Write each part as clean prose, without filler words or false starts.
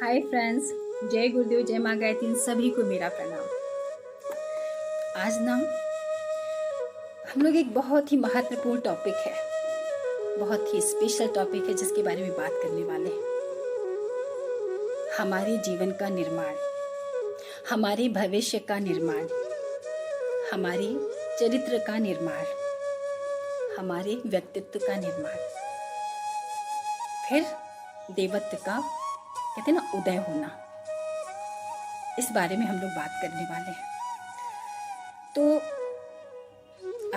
Hi friends, जय गुरुदेव, जय माँ गायत्री, सभी को मेरा प्रणाम। आज ना हम लोग एक बहुत ही महत्वपूर्ण टॉपिक है, बहुत ही स्पेशल टॉपिक है जिसके बारे में बात करने वाले हैं। हमारे जीवन का निर्माण, हमारे भविष्य का निर्माण, हमारे चरित्र का निर्माण, हमारे व्यक्तित्व का निर्माण, फिर देवत्व का कहते हैं ना उदय होना। इस बारे में हम लोग बात करने वाले हैं। तो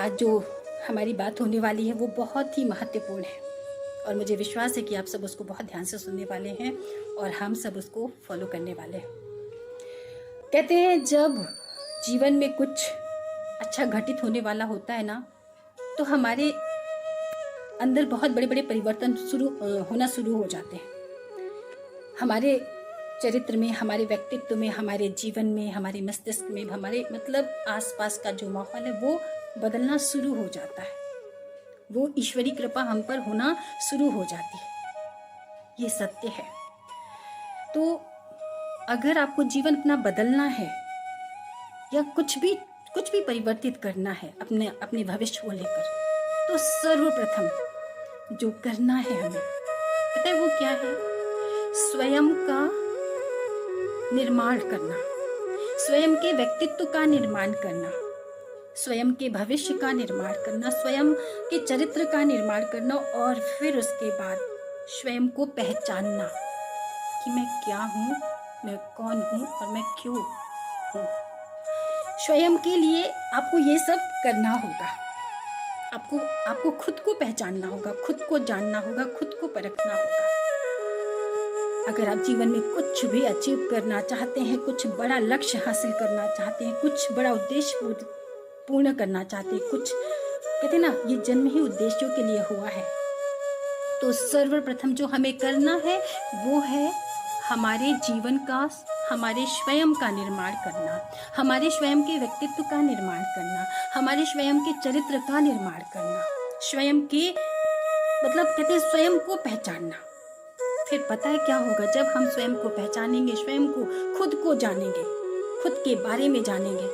आज जो हमारी बात होने वाली है वो बहुत ही महत्वपूर्ण है और मुझे विश्वास है कि आप सब उसको बहुत ध्यान से सुनने वाले हैं और हम सब उसको फॉलो करने वाले हैं। कहते हैं जब जीवन में कुछ अच्छा घटित होने वाला होता है ना, तो हमारे अंदर बहुत बड़े बड़े परिवर्तन होना शुरू हो जाते हैं। हमारे चरित्र में, हमारे व्यक्तित्व में, हमारे जीवन में, हमारे मस्तिष्क में, हमारे आसपास का जो माहौल है वो बदलना शुरू हो जाता है। वो ईश्वरी कृपा हम पर होना शुरू हो जाती है। ये सत्य है। तो अगर आपको जीवन अपना बदलना है या कुछ भी परिवर्तित करना है अपने भविष्य को लेकर, तो सर्वप्रथम जो करना है हमें, पता है वो क्या है? स्वयं का निर्माण करना, स्वयं के व्यक्तित्व का निर्माण करना, स्वयं के भविष्य का निर्माण करना, स्वयं के चरित्र का निर्माण करना और फिर उसके बाद स्वयं को पहचानना कि मैं क्या हूँ, मैं कौन हूँ और मैं क्यों हूँ। स्वयं के लिए आपको ये सब करना होगा। आपको खुद को पहचानना होगा, खुद को जानना होगा, खुद को परखना होगा। अगर आप जीवन में कुछ भी अचीव करना चाहते हैं, कुछ बड़ा लक्ष्य हासिल करना चाहते हैं, कुछ बड़ा उद्देश्य पूर्ण करना चाहते हैं, कुछ कहते हैं ना ये जन्म ही उद्देश्यों के लिए हुआ है, तो सर्वप्रथम जो हमें करना है वो है हमारे जीवन का, हमारे स्वयं का निर्माण करना, हमारे स्वयं के व्यक्तित्व का निर्माण करना, हमारे स्वयं के चरित्र का निर्माण करना, स्वयं के कहते हैं स्वयं को पहचानना। फिर पता है क्या होगा? जब हम स्वयं को पहचानेंगे, स्वयं को, खुद को जानेंगे, खुद के बारे में जानेंगे,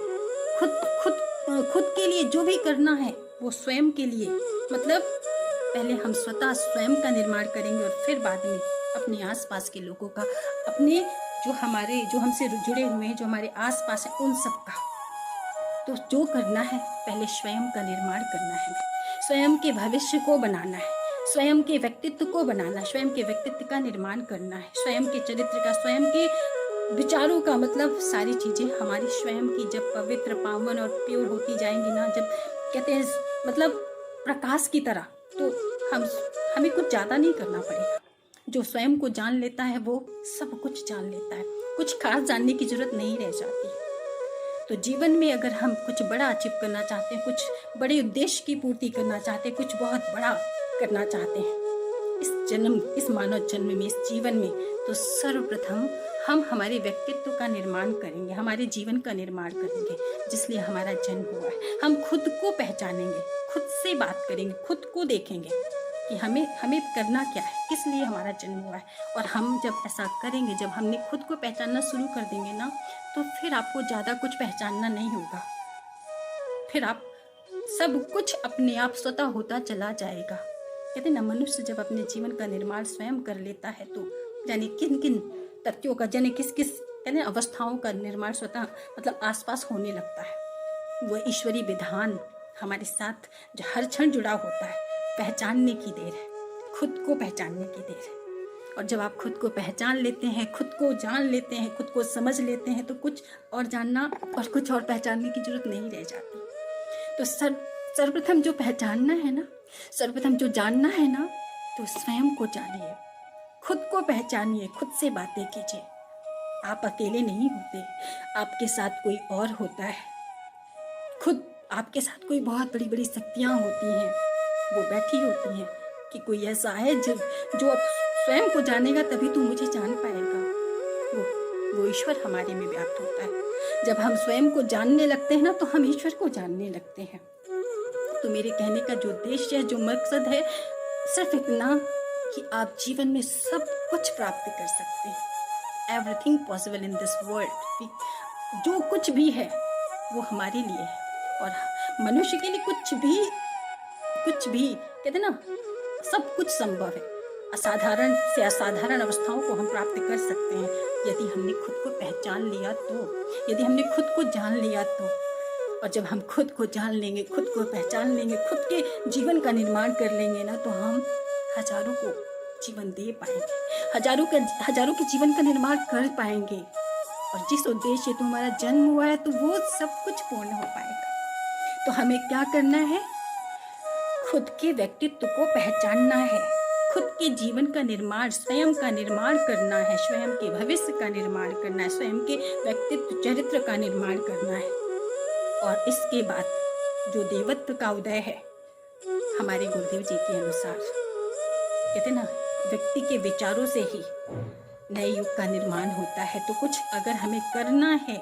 खुद के लिए जो भी करना है वो स्वयं के लिए, पहले हम स्वतः स्वयं का निर्माण करेंगे और फिर बाद में अपने आसपास के लोगों का, अपने जो हमसे जुड़े हुए हैं, जो हमारे आसपास है, उन सब का। तो जो करना है पहले स्वयं का निर्माण करना है, स्वयं के भविष्य को बनाना है, स्वयं के व्यक्तित्व को बनाना, स्वयं के व्यक्तित्व का निर्माण करना है, स्वयं के चरित्र का, स्वयं के विचारों का, सारी चीजें हमारी स्वयं की जब पवित्र, पावन और प्योर होती जाएंगी ना, जब कहते हैं प्रकाश की तरह, तो हमें कुछ ज्यादा नहीं करना पड़ेगा। जो स्वयं को जान लेता है वो सब कुछ जान लेता है, कुछ खास जानने की जरूरत नहीं रह जाती। तो जीवन में अगर हम कुछ बड़ा अचीव करना चाहते हैं, कुछ बड़े उद्देश्य की पूर्ति करना चाहते हैं, कुछ बहुत बड़ा करना चाहते हैं इस मानव जन्म में, इस जीवन में, तो सर्वप्रथम हम हमारे व्यक्तित्व का निर्माण करेंगे, हमारे जीवन का निर्माण करेंगे जिसलिए हमारा जन्म हुआ है। हम खुद को पहचानेंगे, खुद से बात करेंगे, खुद को देखेंगे कि हमें करना क्या है, किस लिए हमारा जन्म हुआ है। और हम जब ऐसा करेंगे, जब हमने खुद को पहचानना शुरू कर देंगे ना, तो फिर आपको ज़्यादा कुछ पहचानना नहीं होगा। फिर आप सब कुछ अपने आप स्वतः होता चला जाएगा। कहते ना, मनुष्य जब अपने जीवन का निर्माण स्वयं कर लेता है तो जाने किन किन तथ्यों का, जाने किस किस कहते अवस्थाओं का निर्माण स्वतः आसपास होने लगता है। वो ईश्वरी विधान हमारे साथ जो हर क्षण जुड़ा होता है, पहचानने की देर है, खुद को पहचानने की देर है। और जब आप खुद को पहचान लेते हैं, खुद को जान लेते हैं, खुद को समझ लेते हैं, तो कुछ और जानना और कुछ और पहचानने की जरूरत नहीं रह जाती। तो सर्वप्रथम जो पहचानना है ना, सर्वप्रथम जो जानना है ना, तो स्वयं को जानिए, खुद को पहचानिए, खुद से बातें कीजिए। आप अकेले नहीं होते, आपके साथ कोई और होता है। खुद आपके साथ कोई बहुत बड़ी बड़ी शक्तियाँ होती हैं, वो बैठी होती हैं कि कोई ऐसा है जो स्वयं को जानेगा तभी तो मुझे जान पाएगा। वो ईश्वर हमारे में व्याप्त होता है। जब हम स्वयं को जानने लगते हैं ना, तो हम ईश्वर को जानने लगते हैं। तो मेरे कहने का जो उद्देश्य है, जो मकसद है, सिर्फ इतना कि आप जीवन में सब कुछ प्राप्त कर सकते हैं। Everything possible in this world. जो कुछ भी है वो हमारे लिए है, और मनुष्य के लिए कुछ भी कहते ना, सब कुछ संभव है। असाधारण से असाधारण अवस्थाओं को हम प्राप्त कर सकते हैं यदि हमने खुद को पहचान लिया तो, यदि हमने खुद को जान लिया तो। और जब हम खुद को जान लेंगे, खुद को पहचान लेंगे, खुद के जीवन का निर्माण कर लेंगे ना, तो हम हजारों को जीवन दे पाएंगे, हजारों के जीवन का निर्माण कर पाएंगे। और जिस उद्देश्य से हमारा जन्म हुआ है तो वो सब कुछ पूर्ण हो पाएगा। तो हमें क्या करना है? खुद के व्यक्तित्व को पहचानना है, खुद के जीवन का निर्माण, स्वयं का निर्माण करना है, स्वयं के भविष्य का निर्माण करना है, स्वयं के व्यक्तित्व चरित्र का निर्माण करना है। और इसके बाद जो देवत्व का उदय है, हमारे गुरुदेव जी के अनुसार कहते ना, व्यक्ति के विचारों से ही नए युग का निर्माण होता है। तो कुछ अगर हमें करना है,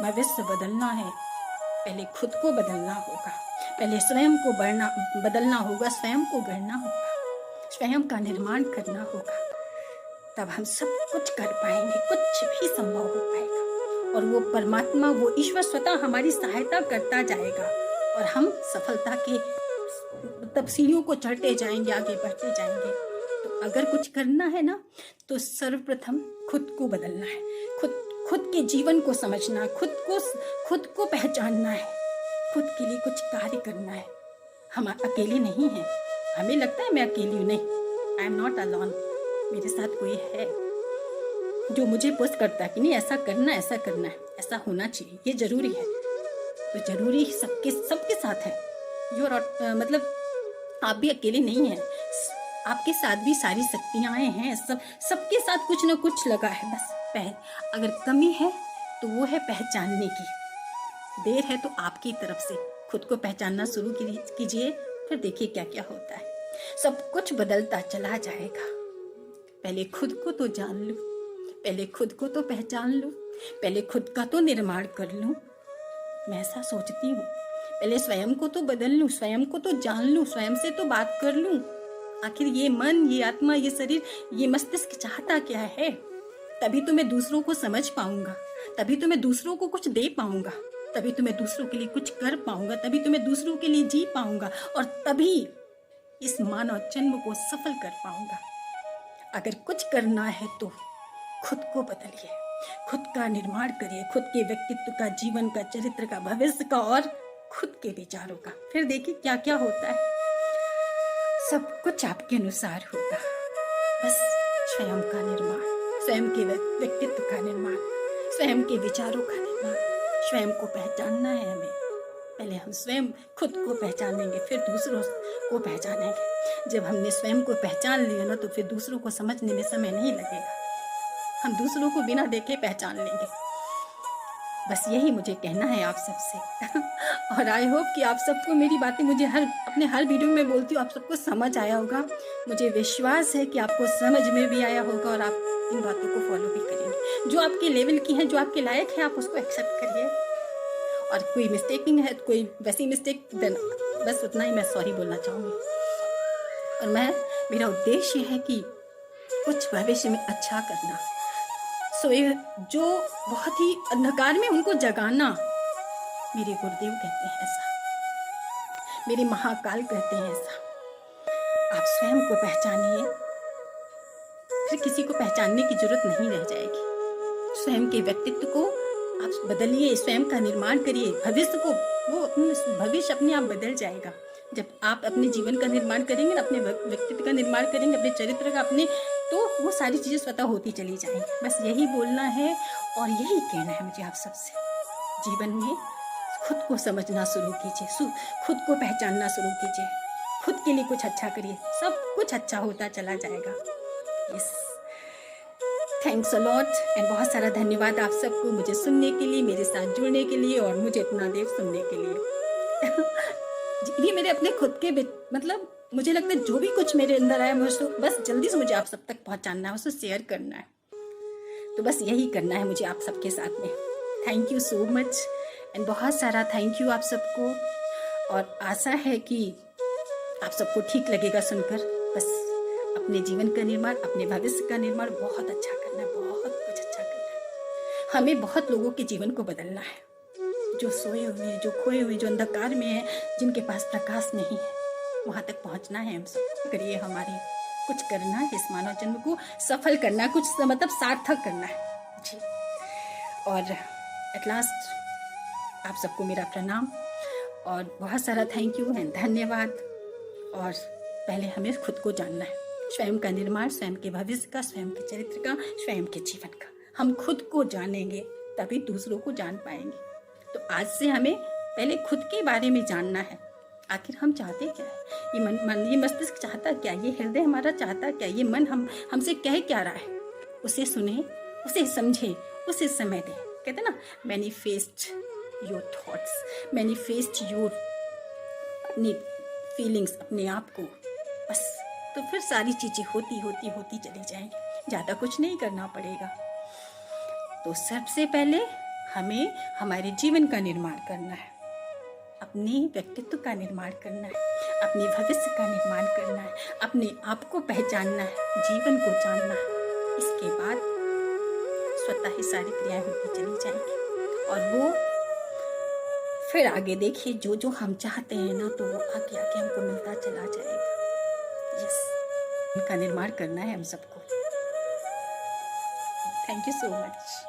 भविष्य बदलना है, पहले खुद को बदलना होगा, पहले स्वयं को बदलना होगा, स्वयं को गढ़ना होगा, स्वयं का निर्माण करना होगा। तब हम सब कुछ कर पाएंगे, कुछ भी संभव हो पाएगा। और वो परमात्मा, वो ईश्वर स्वतः हमारी सहायता करता जाएगा और हम सफलता के तब सीढ़ियों को चढ़ते जाएंगे, आगे बढ़ते जाएंगे। तो अगर कुछ करना है ना, तो सर्वप्रथम खुद को बदलना है, खुद के जीवन को समझना है, खुद को पहचानना है, खुद के लिए कुछ कार्य करना है। हम अकेले नहीं हैं। हमें लगता है मैं अकेली हूँ, नहीं, आई एम नॉट अलोन। मेरे साथ कोई है जो मुझे पुश करता है कि नहीं, ऐसा करना है, ऐसा होना चाहिए, ये जरूरी है। तो जरूरी सबके साथ है। मतलब आप भी अकेले नहीं हैं, आपके साथ भी सारी शक्तियाँ हैं, सबके साथ कुछ ना कुछ लगा है। बस अगर कमी है तो वो है पहचानने की। देर है तो आपकी तरफ से खुद को पहचानना शुरू कीजिए, फिर देखिए क्या क्या होता है। सब कुछ बदलता चला जाएगा। पहले खुद को तो जान लूं, पहले खुद को तो पहचान लूं, पहले खुद का तो निर्माण कर लूं। मैं ऐसा सोचती हूँ, पहले स्वयं को तो बदल लूं, स्वयं को तो जान लूं, स्वयं से तो बात कर लूं। आखिर ये मन, ये आत्मा, ये शरीर, ये मस्तिष्क चाहता क्या है? तभी तो मैं दूसरों को समझ पाऊंगा, तभी तो मैं दूसरों को कुछ दे पाऊंगा, तभी तो मैं दूसरों के लिए कुछ कर पाऊंगा, तभी तो मैं दूसरों के लिए जी पाऊंगा, और तभी इस मानव जन्म को सफल कर पाऊंगा। अगर कुछ करना है तो खुद को बदलिए, खुद का निर्माण करिए, खुद के व्यक्तित्व का, जीवन का, चरित्र का, भविष्य का और खुद के विचारों का। फिर देखिए क्या क्या होता है। सब कुछ आपके अनुसार होगा। बस स्वयं का निर्माण, स्वयं के व्यक्तित्व का निर्माण, स्वयं के विचारों का निर्माण, स्वयं को पहचानना है हमें। पहले हम स्वयं खुद को पहचानेंगे, फिर दूसरों को पहचानेंगे। जब हमने स्वयं को पहचान लिया ना, तो फिर दूसरों को समझने में समय नहीं लगेगा। हम दूसरों को बिना देखे पहचान लेंगे। बस यही मुझे कहना है आप सबसे। और आई होप कि आप सबको मेरी बातें, मुझे अपने हर वीडियो में बोलती हूँ, आप सबको समझ आया होगा। मुझे विश्वास है कि आपको समझ में भी आया होगा और आप इन बातों को फॉलो भी करेंगे। जो आपके लेवल की हैं, जो आपके लायक है, आप उसको एक्सेप्ट करिए। और कोई मिस्टेकिंग है, कोई वैसी मिस्टेक, देन बस उतना ही मैं सॉरी बोलना चाहूँगी। और मेरा उद्देश्य है कि कुछ भविष्य में अच्छा करना। सो जो बहुत ही अंधकार में उनको जगाना, मेरे गुरुदेव कहते हैं ऐसा, मेरे महाकाल कहते हैं ऐसा। आप स्वयं को पहचानिए, फिर किसी को पहचानने की जरूरत नहीं रह जाएगी। स्वयं के व्यक्तित्व को आप बदलिए, स्वयं का निर्माण करिए, भविष्य को, वो भविष्य अपने आप बदल जाएगा। जब आप अपने जीवन का निर्माण करेंगे, अपने व्यक्तित्व का निर्माण करेंगे, अपने चरित्र का, तो वो सारी चीज़ें स्वतः होती चली जाएंगी। बस यही बोलना है और यही कहना है मुझे आप सबसे। जीवन में खुद को समझना शुरू कीजिए, खुद को पहचानना शुरू कीजिए, खुद के लिए कुछ अच्छा करिए, सब कुछ अच्छा होता चला जाएगा। Yes, thanks a lot and बहुत सारा धन्यवाद आप सबको मुझे सुनने के लिए, मेरे साथ जुड़ने के लिए और मुझे इतना देर सुनने के लिए। ये मेरे अपने खुद के मतलब मुझे लगता है जो भी कुछ मेरे अंदर आया, मुझे बस जल्दी से मुझे आप सब तक पहुंचाना है, उसको शेयर करना है। तो बस यही करना है मुझे आप सबके साथ में। Thank you so much and बहुत सारा थैंक यू आप सबको। और आशा है कि आप सबको ठीक लगेगा सुनकर। बस अपने जीवन का निर्माण, अपने भविष्य का निर्माण बहुत अच्छा करना है, बहुत कुछ अच्छा हमें बहुत लोगों के जीवन को बदलना है, जो सोए हुए, जो खोए हुए, जो अंधकार में हैं, जिनके पास प्रकाश नहीं है, वहाँ तक पहुँचना है हम सबको। करिए हमारी कुछ करना है, इस मानव जन्म को सफल करना है, कुछ मतलब सार्थक करना है जी। और एट लास्ट आप सबको मेरा प्रणाम और बहुत सारा थैंक यू एंड धन्यवाद। और पहले हमें खुद को जानना है, स्वयं का निर्माण, स्वयं के भविष्य का, स्वयं के चरित्र का, स्वयं के जीवन का। हम खुद को जानेंगे तभी दूसरों को जान पाएंगे। तो आज से हमें पहले खुद के बारे में जानना है, आखिर हम चाहते क्या है, ये मन ये मस्तिष्क चाहता क्या, ये हृदय हमारा चाहता क्या, ये मन हमसे कह क्या रहा है, उसे सुने, उसे समझे, उसे समय दें। कहते ना, manifest your thoughts, manifest your अपनी फीलिंग्स, अपने आप को, बस तो फिर सारी चीज़ें होती चली जाएंगी, ज़्यादा कुछ नहीं करना पड़ेगा। तो सबसे पहले हमें हमारे जीवन का निर्माण करना है, अपने व्यक्तित्व का निर्माण करना है, अपने भविष्य का निर्माण करना है, अपने आप को पहचानना है, जीवन को जानना है। इसके बाद स्वतः ही सारी क्रियाएं होती चली जाएंगी और वो फिर आगे देखिए जो जो हम चाहते हैं ना, तो वो आगे आगे हमको मिलता चला जाएगा। यस, इनका निर्माण करना है हम सबको। Thank you so much.